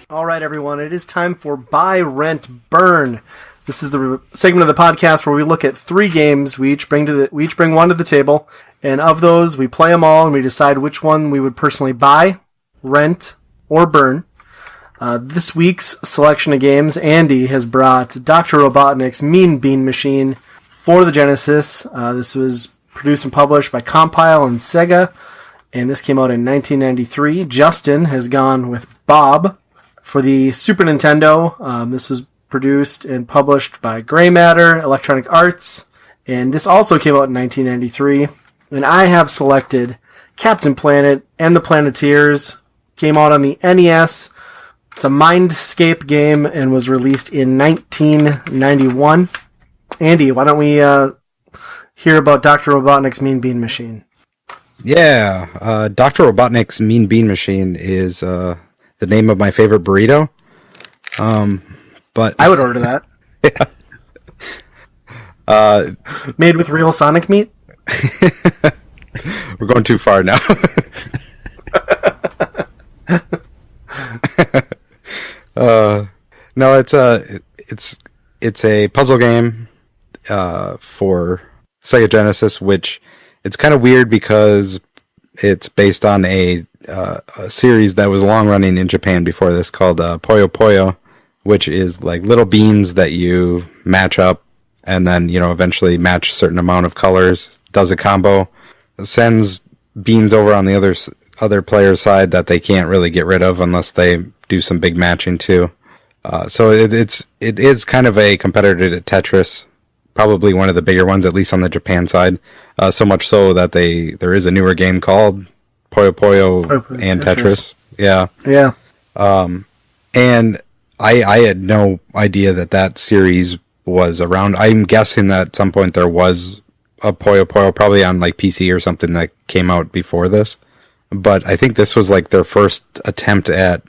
All right, everyone, it is time for Buy, Rent, Burn. This is the segment of the podcast where we look at 3 games. We each bring one to the table, and of those, we play them all, and we decide which one we would personally buy, rent, or burn. This week's selection of games, Andy has brought Dr. Robotnik's Mean Bean Machine for the Genesis. This was produced and published by Compile and Sega, and this came out in 1993. Justin has gone with B.O.B. for the Super Nintendo. This was produced and published by Gray Matter, Electronic Arts, and this also came out in 1993. And I have selected Captain Planet and the Planeteers. Came out on the NES. It's a Mindscape game and was released in 1991. Andy, why don't we hear about Dr. Robotnik's Mean Bean Machine? Yeah, Dr. Robotnik's Mean Bean Machine is the name of my favorite burrito. But I would order that. Yeah. Made with real Sonic meat? We're going too far now. No, it's a puzzle game for Sega Genesis, which it's kind of weird because it's based on a series that was long running in Japan before this called Puyo Puyo, which is like little beans that you match up and then, eventually match a certain amount of colors, does a combo, sends beans over on the other player's side that they can't really get rid of unless they do some big matching too. So it is kind of a competitor to Tetris, probably one of the bigger ones, at least on the Japan side. So much so that there is a newer game called Puyo Puyo and Tetris. Yeah. Yeah. And I had no idea that series was around. I'm guessing that at some point there was a Puyo Puyo, probably on like PC or something that came out before this. But I think this was like their first attempt at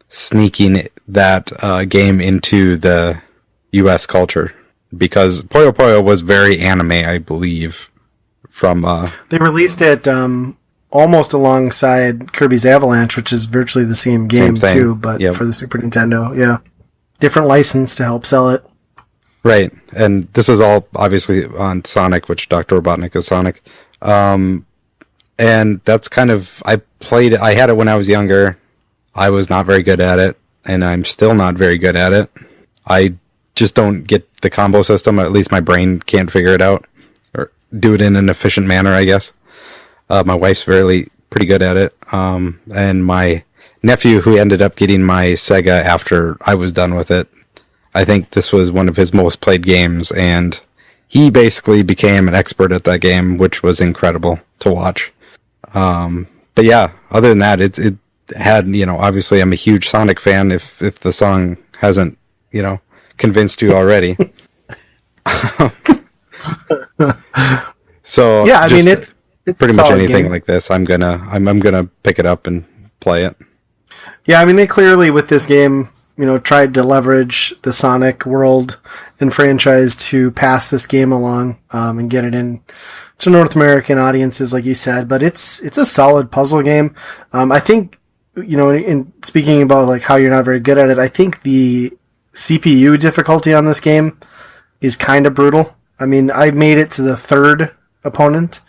sneaking that game into the US culture, because Puyo Puyo was very anime, I believe. They released it almost alongside Kirby's Avalanche, which is virtually the same game too, but for the Super Nintendo. Yeah, different license to help sell it. Right, and this is all obviously on Sonic, which Dr. Robotnik is Sonic. And that's kind of, I had it when I was younger. I was not very good at it, and I'm still not very good at it. I just don't get the combo system, or at least my brain can't figure it out, or do it in an efficient manner, I guess. My wife's pretty good at it. And my nephew, who ended up getting my Sega after I was done with it, I think this was one of his most played games, and he basically became an expert at that game, which was incredible to watch. But yeah, other than that, it had, obviously I'm a huge Sonic fan, if the song hasn't, convinced you already. So yeah, I mean, it's pretty much anything like this, I'm gonna pick it up and play it. Yeah, I mean, they clearly with this game, tried to leverage the Sonic world and franchise to pass this game along and get it in to North American audiences, like you said. But it's a solid puzzle game. I think, in speaking about like how you're not very good at it, I think the CPU difficulty on this game is kind of brutal. I mean, I made it to the 3rd opponent,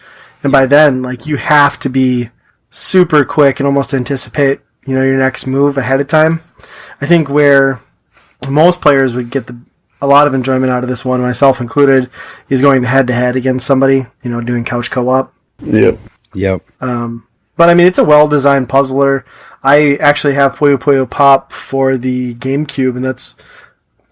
and by then, like, you have to be super quick and almost anticipate, your next move ahead of time. I think where most players would get a lot of enjoyment out of this one, myself included, is going head-to-head against somebody, doing couch co-op. Yep. But I mean, it's a well-designed puzzler. I actually have Puyo Puyo Pop for the GameCube, and that's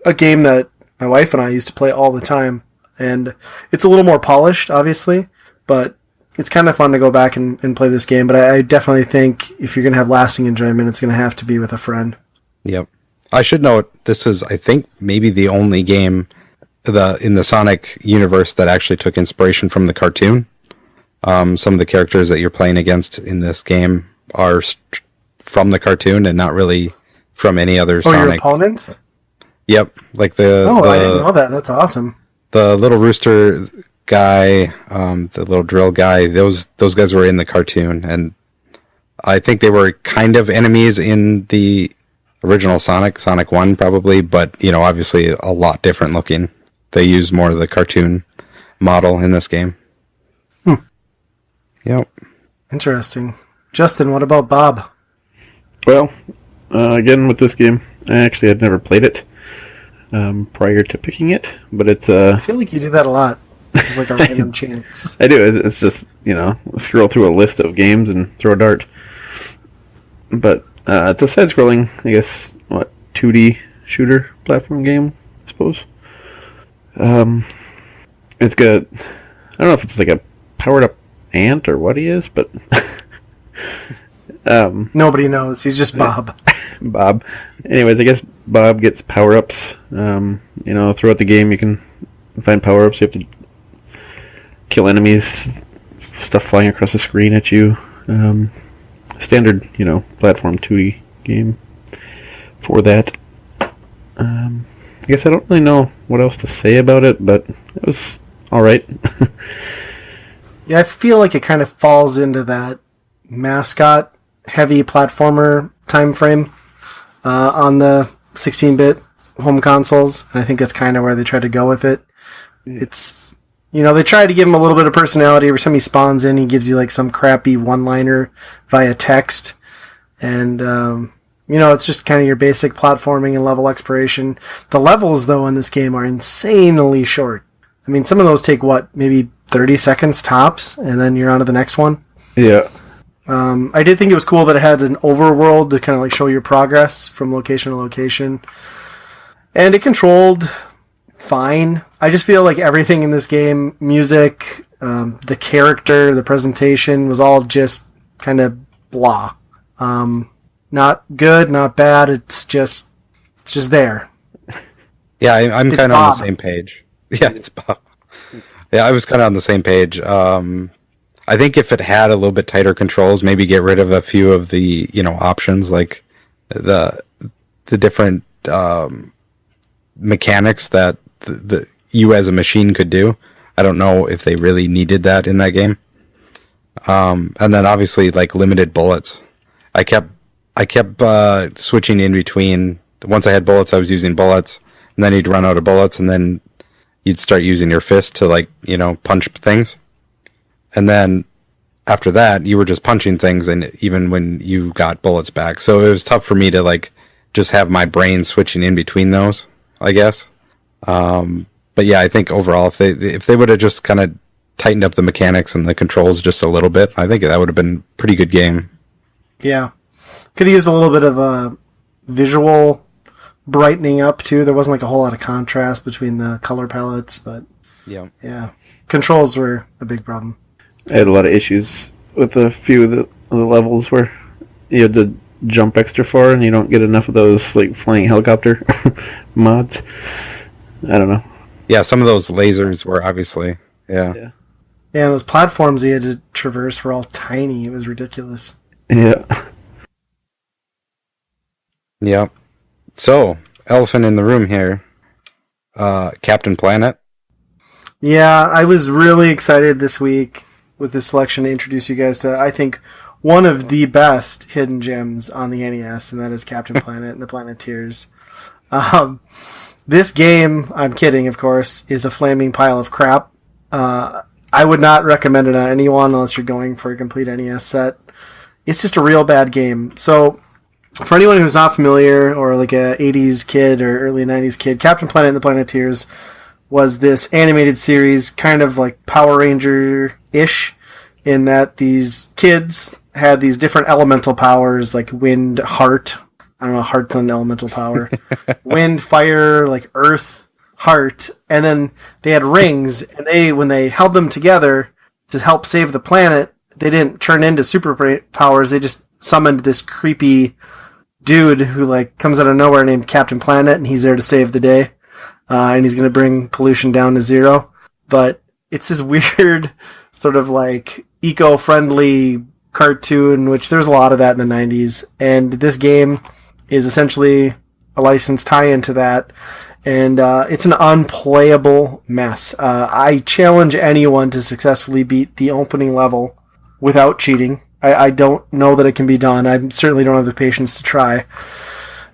a game that my wife and I used to play all the time. And it's a little more polished, obviously, but it's kind of fun to go back and play this game. But I definitely think if you're going to have lasting enjoyment, it's going to have to be with a friend. Yep. I should note, this is, I think, maybe the only game in the Sonic universe that actually took inspiration from the cartoon. Some of the characters that you're playing against in this game are from the cartoon and not really from any other Sonic. Your opponents? Yep. Like I didn't know that. That's awesome. The little rooster guy, the little drill guy, those guys were in the cartoon, and I think they were kind of enemies in the original Sonic 1 probably, but, obviously a lot different looking. They use more of the cartoon model in this game. Yep. Interesting. Justin, what about Bob? Well, again with this game, I actually had never played it prior to picking it, but it's I feel like you do that a lot. It's like a random chance. I do. It's just, scroll through a list of games and throw a dart. But it's a side-scrolling, I guess, 2D shooter platform game, I suppose. It's got, I don't know if it's like a powered-up ant or what he is, but... Nobody knows. He's just Bob. Bob. Anyways, I guess Bob gets power-ups. Throughout the game you can find power-ups. You have to kill enemies, stuff flying across the screen at you. Standard, platform 2D game for that. I guess I don't really know what else to say about it, but it was alright. Yeah, I feel like it kind of falls into that mascot heavy platformer time frame on the 16-bit home consoles, and I think that's kind of where they tried to go with it. It's, they try to give him a little bit of personality. Every time he spawns in, he gives you like some crappy one-liner via text, and it's just kind of your basic platforming and level exploration. The levels, though, in this game are insanely short. I mean, some of those take, maybe 30 seconds tops, and then you're on to the next one? Yeah. I did think it was cool that it had an overworld to kind of like show your progress from location to location. And it controlled fine. I just feel like everything in this game, music, the character, the presentation, was all just kind of blah. Not good, not bad, it's just there. Yeah, I'm kind of on the same page. Yeah, it's Bob. Yeah, I was kind of on the same page. I think if it had a little bit tighter controls, maybe get rid of a few of the options, like the different mechanics that you as a machine could do. I don't know if they really needed that in that game. And then obviously like limited bullets. I kept switching in between. Once I had bullets, I was using bullets, and then you'd run out of bullets, and then you'd start using your fist to punch things. And then after that, you were just punching things, and even when you got bullets back. So it was tough for me to just have my brain switching in between those, I guess. But yeah, I think overall, if they would have just kind of tightened up the mechanics and the controls just a little bit, I think that would have been a pretty good game. Yeah. Could have used a little bit of a visual brightening up, too. There wasn't a whole lot of contrast between the color palettes, but yeah. Controls were a big problem. I had a lot of issues with a few of the levels where you had to jump extra far and you don't get enough of those flying helicopter mods. I don't know. Yeah, some of those lasers were obviously, yeah. Yeah, those platforms you had to traverse were all tiny. It was ridiculous. Yeah. Yeah. So, elephant in the room here. Captain Planet. Yeah, I was really excited this week with this selection to introduce you guys to, I think, one of the best hidden gems on the NES, and that is Captain Planet and the Planeteers. This game, I'm kidding, of course, is a flaming pile of crap. I would not recommend it on anyone unless you're going for a complete NES set. It's just a real bad game. So, for anyone who's not familiar, or a 80s kid or early 90s kid, Captain Planet and the Planeteers was this animated series, kind of like Power Ranger-ish, in that these kids had these different elemental powers, like wind, heart. I don't know, heart's an elemental power. Wind, fire, earth, heart. And then they had rings, and when they held them together to help save the planet, they didn't turn into superpowers. They just summoned this creepy dude who comes out of nowhere named Captain Planet, and he's there to save the day. And he's going to bring pollution down to zero. But it's this weird sort of eco-friendly cartoon, which there's a lot of that in the 90s. And this game is essentially a licensed tie-in to that. And it's an unplayable mess. I challenge anyone to successfully beat the opening level without cheating. I don't know that it can be done. I certainly don't have the patience to try.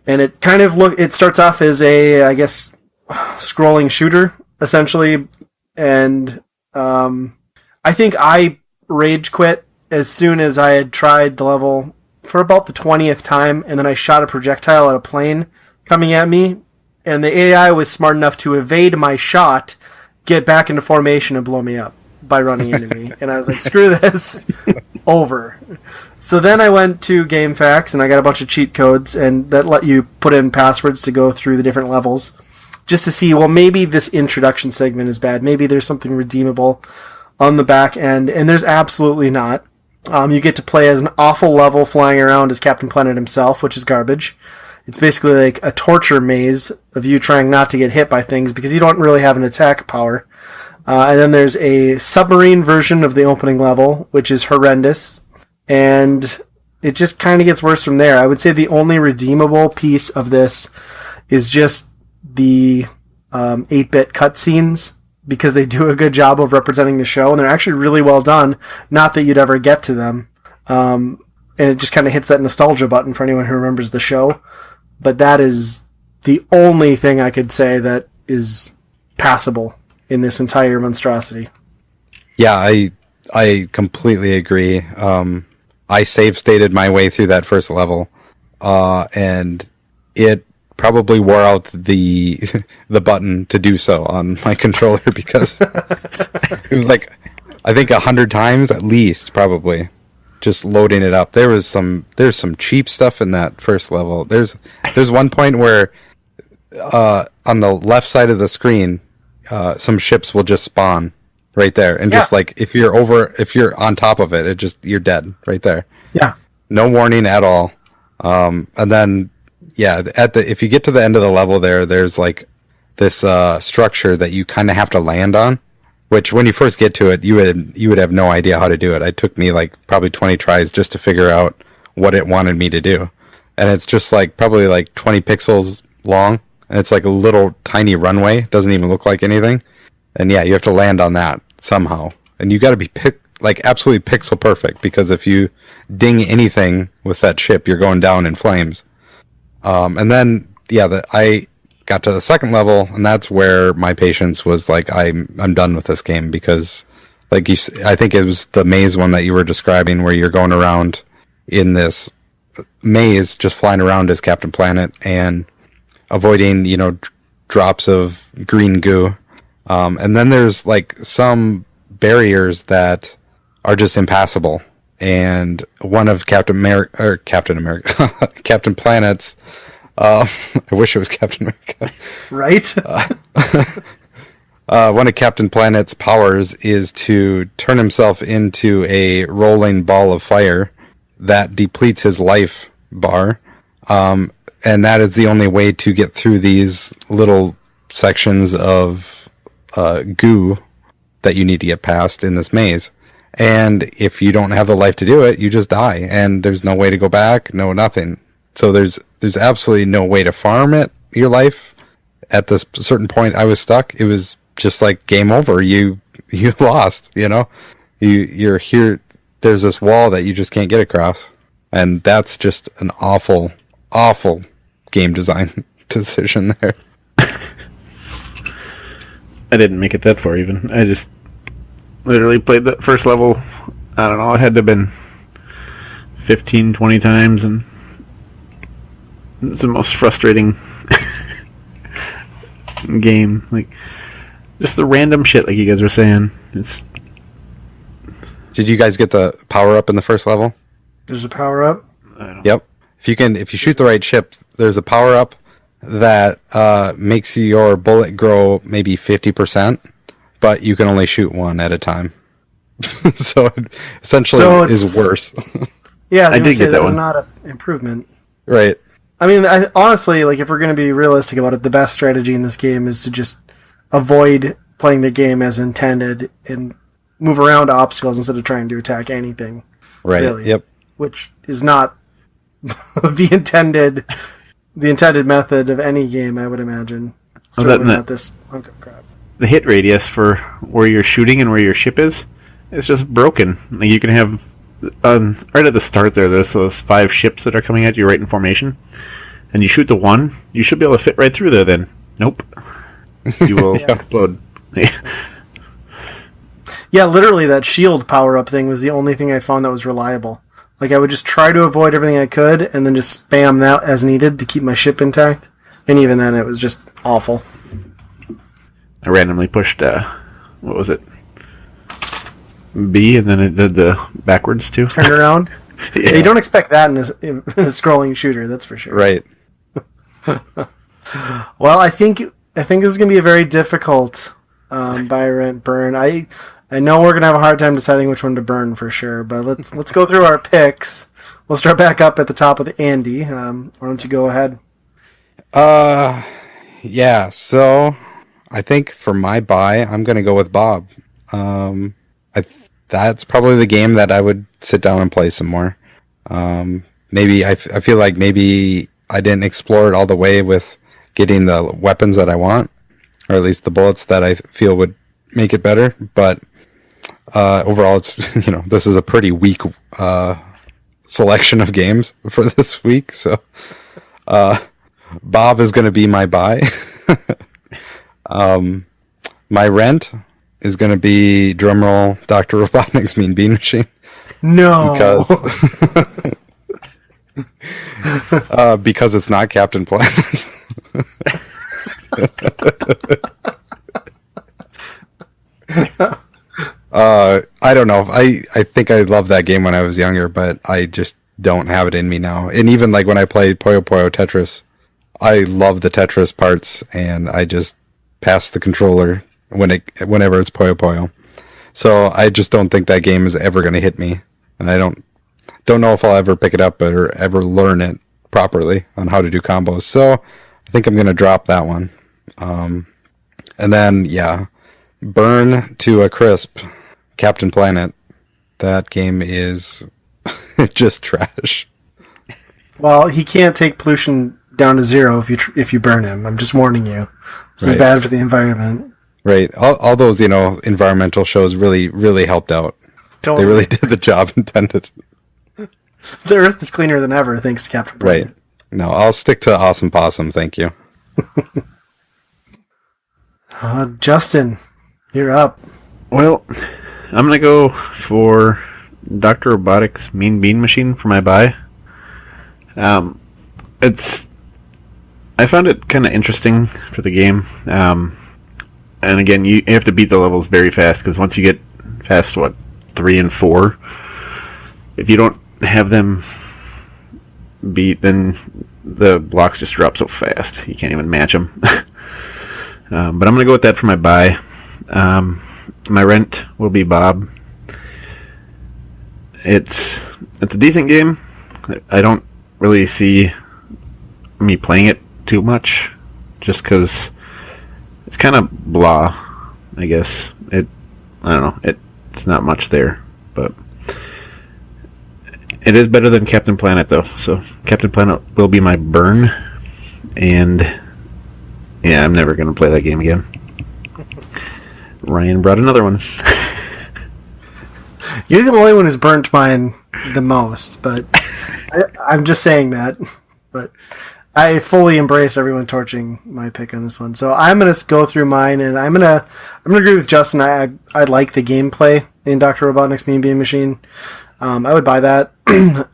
And it kind of it starts off as a, I guess, scrolling shooter, essentially. And I think I rage quit as soon as I had tried the level for about the 20th time, and then I shot a projectile at a plane coming at me, and the AI was smart enough to evade my shot, get back into formation, and blow me up by running into me. And I was like, screw this, over. So then I went to GameFAQs, and I got a bunch of cheat codes, and that let you put in passwords to go through the different levels, just to see, well, maybe this introduction segment is bad. Maybe there's something redeemable on the back end, and there's absolutely not. You get to play as an awful level flying around as Captain Planet himself, which is garbage. It's basically like a torture maze of you trying not to get hit by things because you don't really have an attack power. And then there's a submarine version of the opening level, which is horrendous. And it just kind of gets worse from there. I would say the only redeemable piece of this is just the 8-bit cutscenes, because they do a good job of representing the show, and they're actually really well done. Not that you'd ever get to them. And it just kind of hits that nostalgia button for anyone who remembers the show. But that is the only thing I could say that is passable in this entire monstrosity. Yeah, I completely agree. I save stated my way through that first level, and it probably wore out the button to do so on my controller, because it was like, I think 100 times at least, probably, just loading it up. There's some cheap stuff in that first level. There's one point where on the left side of the screen, some ships will just spawn right there, and just like if you're on top of it, you're dead right there. Yeah, no warning at all. And then if you get to the end of the level there's like this structure that you kind of have to land on, which when you first get to it, you would have no idea how to do it. It took me like probably 20 tries just to figure out what it wanted me to do. And it's just like probably like 20 pixels long, and it's like a little tiny runway. It doesn't even look like anything. And you have to land on that somehow. And you got to be absolutely pixel perfect, because if you ding anything with that ship, you're going down in flames. And then I got to the second level, and that's where my patience was like, I'm done with this game, because I think it was the maze one that you were describing, where you're going around in this maze, just flying around as Captain Planet and avoiding, drops of green goo. And then there's like some barriers that are just impassable. And one of Captain Planet's, I wish it was Captain America. Right? One of Captain Planet's powers is to turn himself into a rolling ball of fire that depletes his life bar. And that is the only way to get through these little sections of goo that you need to get past in this maze. And if you don't have the life to do it, you just die, and there's no way to go back, no nothing. So there's absolutely no way to farm your life. At this certain point, I was stuck. It was just like game over. You lost. You're here. There's this wall that you just can't get across, and that's just an awful game design decision there. I didn't make it that far even. I just literally played the first level, I don't know, it had to have been 15, 20 times, and it's the most frustrating game. Like, just the random shit, like you guys were saying. Did you guys get the power up in the first level? There's a power up? Yep. If you shoot the right ship, there's a power up that makes your bullet grow maybe 50%, but you can only shoot one at a time. So it essentially is worse. Yeah, I did get that one. That's not an improvement. Right. I mean, honestly, like, if we're going to be realistic about it, the best strategy in this game is to just avoid playing the game as intended and move around obstacles instead of trying to attack anything. Right. Really, yep. Which is not the intended method of any game, I would imagine. Certainly not this hunk of crap. The hit radius for where you're shooting and where your ship is just broken. Like, you can have right at the start there's those 5 ships that are coming at you right in formation, and you shoot the one, you should be able to fit right through there then. Nope. You will explode. Yeah, literally that shield power-up thing was the only thing I found that was reliable. Like, I would just try to avoid everything I could, and then just spam that as needed to keep my ship intact. And even then, it was just awful. I randomly pushed, what was it? B, and then it did the backwards, too. Turn around. Yeah, you don't expect that in a scrolling shooter, that's for sure. Right. Well, I think this is going to be a very difficult buy, rent, burn. I know we're going to have a hard time deciding which one to burn for sure, but let's go through our picks. We'll start back up at the top with Andy. Why don't you go ahead? Yeah, so I think for my buy, I'm going to go with Bob. That's probably the game that I would sit down and play some more. Maybe I feel like maybe I didn't explore it all the way with getting the weapons that I want, or at least the bullets that I feel would make it better. But overall, it's this is a pretty weak selection of games for this week. So Bob is going to be my buy. My rent is going to be, drumroll, Dr. Robotnik's Mean Bean Machine. No. Because it's not Captain Planet. I don't know. I think I loved that game when I was younger, but I just don't have it in me now. And even like when I played Puyo Puyo Tetris, I love the Tetris parts, and I just pass the controller whenever it's Puyo Puyo. So I just don't think that game is ever going to hit me, and I don't know if I'll ever pick it up or ever learn it properly on how to do combos. So I think I'm going to drop that one. And then, burn to a crisp, Captain Planet. That game is just trash. Well, he can't take pollution down to zero if you burn him. I'm just warning you. This is bad for the environment. Right. All those, environmental shows really, really helped out. Totally. They really did the job intended. The Earth is cleaner than ever, thanks to Captain Planet. Right. No, I'll stick to Awesome Possum, thank you. Justin, you're up. Well, I'm going to go for Dr. Robotics Mean Bean Machine for my buy. I found it kind of interesting for the game. And again, you have to beat the levels very fast, because once you get past, 3 and 4, if you don't have them beat, then the blocks just drop so fast. You can't even match them. But I'm going to go with that for my buy. My rent will be Bob. It's a decent game. I don't really see me playing it too much, just because it's kind of blah, I guess. I don't know. It's not much there, but it is better than Captain Planet, though. So Captain Planet will be my burn, and yeah, I'm never going to play that game again. Ryan brought another one. You're the only one who's burnt mine the most, but I'm just saying that. But I fully embrace everyone torching my pick on this one. So I'm going to go through mine, and I'm gonna agree with Justin. I like the gameplay in Dr. Robotnik's Mean Bean Machine. I would buy that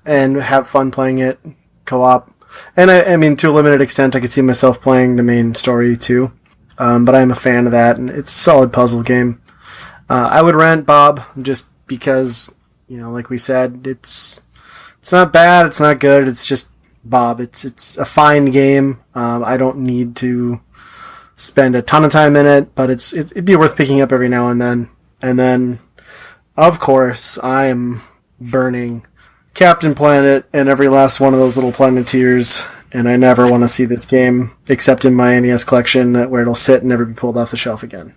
and have fun playing it co-op. And I mean, to a limited extent, I could see myself playing the main story too. But I'm a fan of that, and it's a solid puzzle game. I would rent Bob just because, like we said, it's not bad, it's not good, it's just Bob. It's a fine game. I don't need to spend a ton of time in it, but it'd be worth picking up every now and then. And then, of course, I am burning Captain Planet and every last one of those little Planeteers, and I never want to see this game except in my NES collection, where it'll sit and never be pulled off the shelf again.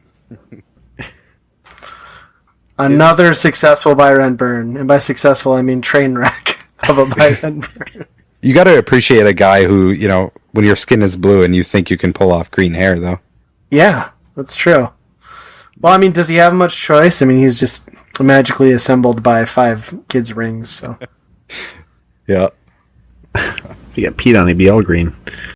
Another successful buy, rent, burn. And by successful, I mean train wreck of a buy, rent, burn. You got to appreciate a guy who, when your skin is blue and you think you can pull off green hair, though. Yeah, that's true. Well, I mean, does he have much choice? I mean, he's just magically assembled by 5 kids' rings, so. Yeah. If you get peed on, they'd be all green.